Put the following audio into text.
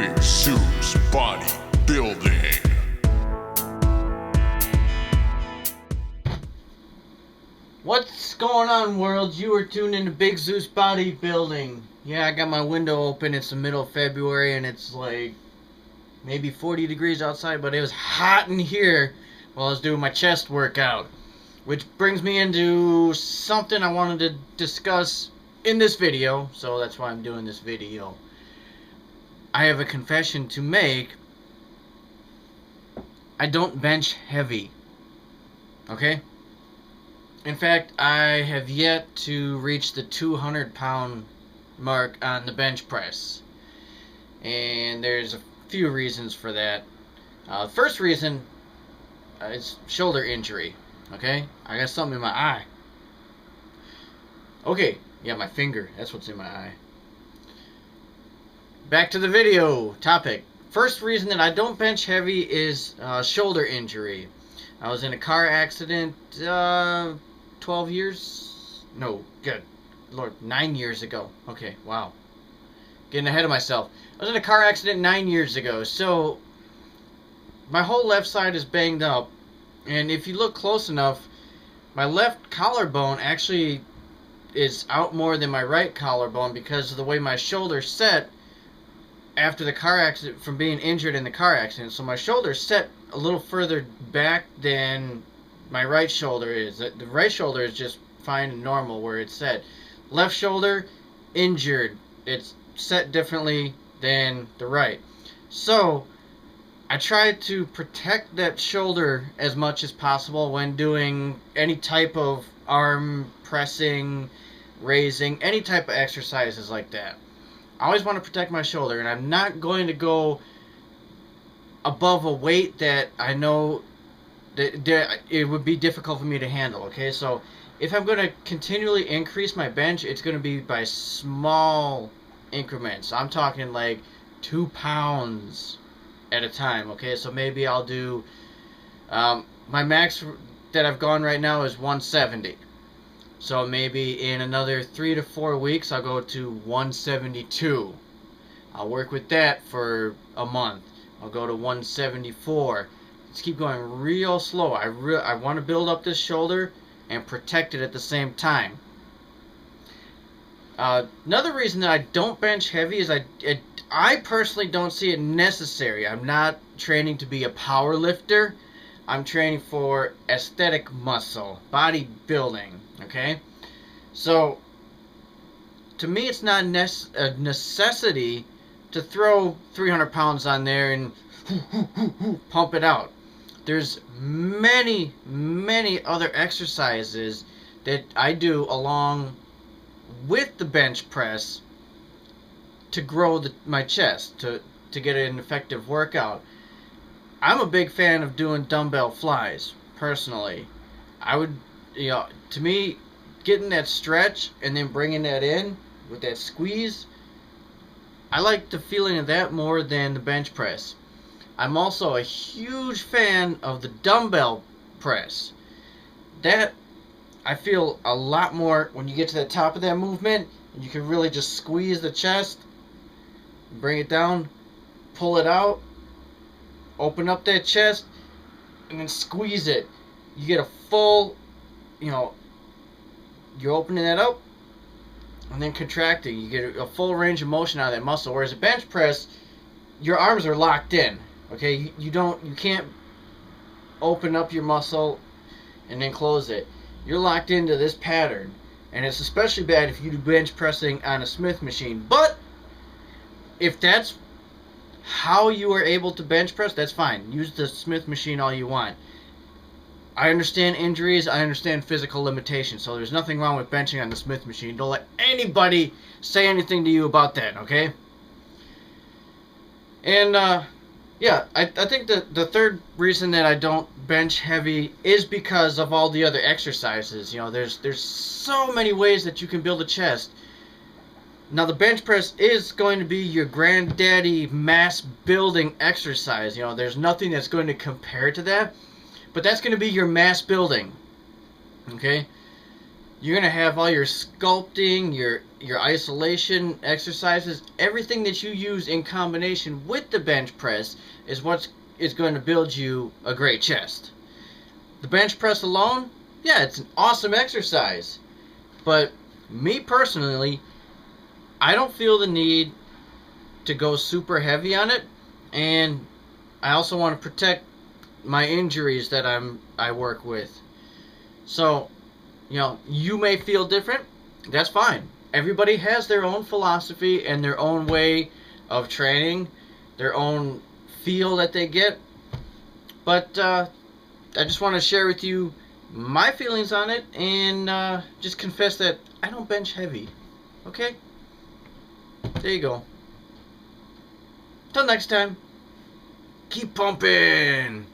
Big Zeus Bodybuilding. What's going on, world? You are tuned into Big Zeus Bodybuilding. Yeah, I got my window open. It's the middle of February and it's like maybe 40 degrees outside, but it was hot in here while I was doing my chest workout. Which brings me into something I wanted to discuss in this video, so that's why I'm doing this video. I have a confession to make. I don't bench heavy. Okay? In fact, I have yet to reach the 200-pound mark on the bench press. And there's a few reasons for that. The first reason is shoulder injury. Okay? I got something in my eye. Okay, yeah, my finger. That's what's in my eye. Back to the video topic. First reason that I don't bench heavy is shoulder injury. I was in a car accident 12 years? No, good Lord, 9 years ago. Okay, wow. Getting ahead of myself. I was in a car accident 9 years ago, so my whole left side is banged up, and if you look close enough, my left collarbone actually is out more than my right collarbone because of the way my shoulder set after the car accident, from being injured in the car accident. So my shoulder set a little further back than my right shoulder is. The right shoulder is just fine and normal where it's set. Left shoulder, injured. It's set differently than the right. So I try to protect that shoulder as much as possible when doing any type of arm pressing, raising, any type of exercises like that. I always want to protect my shoulder, and I'm not going to go above a weight that I know that it would be difficult for me to handle. Okay, so if I'm going to continually increase my bench, it's going to be by small increments. I'm talking like 2 pounds at a time. Okay, so maybe I'll do my max that I've gone right now is 170. So maybe in another 3 to 4 weeks I'll go to 172. I'll work with that for a month. I'll go to 174. Let's keep going real slow. I want to build up this shoulder and protect it at the same time. Another reason that I don't bench heavy is I personally don't see it necessary. I'm not training to be a power lifter. I'm training for aesthetic muscle, bodybuilding, okay? So, to me it's not a necessity to throw 300 pounds on there and pump it out. There's many other exercises that I do along with the bench press to grow my chest, to get an effective workout. I'm a big fan of doing dumbbell flies, personally. I would, to me, getting that stretch and then bringing that in with that squeeze, I like the feeling of that more than the bench press. I'm also a huge fan of the dumbbell press. That, I feel a lot more when you get to the top of that movement, and you can really just squeeze the chest, bring it down, pull it out, open up that chest, and then squeeze it. You get a full, you're opening that up and then contracting. You get a full range of motion out of that muscle. Whereas a bench press, your arms are locked in. Okay, you can't open up your muscle and then close it. You're locked into this pattern, and it's especially bad if you do bench pressing on a Smith machine. But if that's how you are able to bench press, that's fine. Use the Smith machine all you want. I understand injuries, I understand physical limitations, so there's nothing wrong with benching on the Smith machine. Don't let anybody say anything to you about that, okay? And yeah, I think the third reason that I don't bench heavy is because of all the other exercises. There's so many ways that you can build a chest. Now, the bench press is going to be your granddaddy mass building exercise. There's nothing that's going to compare to that, but that's going to be your mass building. Okay? You're gonna have all your sculpting, your isolation exercises, everything that you use in combination with the bench press is what is going to build you a great chest. The bench press alone, yeah, it's an awesome exercise. But me personally, I don't feel the need to go super heavy on it, and I also want to protect my injuries that I work with. So, you may feel different. That's fine. Everybody has their own philosophy and their own way of training, their own feel that they get. But I just want to share with you my feelings on it and just confess that I don't bench heavy. Okay? There you go. Till next time, keep pumping!